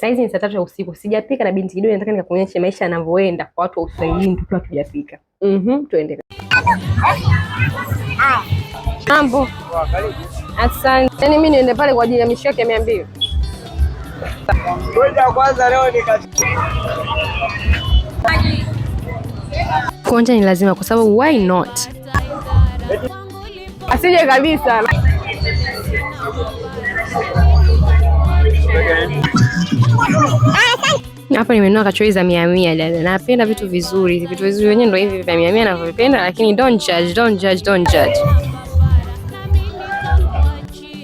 Saizi ni saa 3 ya usiku. Sijapika na binti kidogo, nataka nikakuonyeshe maisha yanavyoenda kwa watu wa Uswahilini tukiwa tujapika. Tuendelee. Mambo. Asante. Yaani mimi niende pale kwa ajili ya mishikaki ya 200. Ngoja kwanza leo Kuonja ni lazima kwa sababu why not? Asije kabisa. Hapa nimenunua kachori za 100 dada. Napenda vitu vizuri. Vitu vizuri wenyewe ndio hivi vya 100 ninavyopenda, lakini don't judge.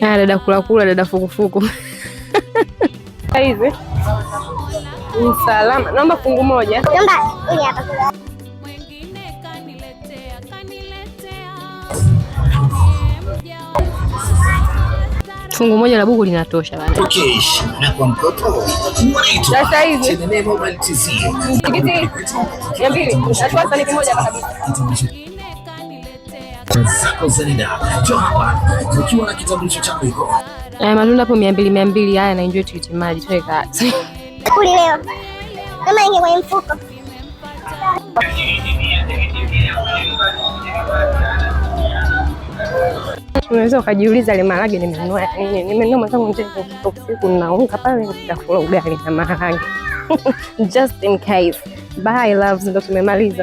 Dada kula dada fukufuku. Hizi. Salama. Naomba fungu moja. Naomba hili hapa. Fungu moja la buku linatosha bana. Na kwa mtoto. Sasa hizi. Tikiti 200. Sasa ni kimoja kabisa. Zako Zanida. Hapa ukiwa na kitambulisho chako hiko. Matunda hapo 200. Haya na enjoy tikiti maji tuwe kazi. Kuli leo. Kama inge kwenye mfuko. Unaweza ukajiuliza ile maharage nimenunua nini? Nimenunua mwanangu nje usiku naunga pale nitakula ugali na maharage. Just in case. Bye loves, ndo tumemaliza.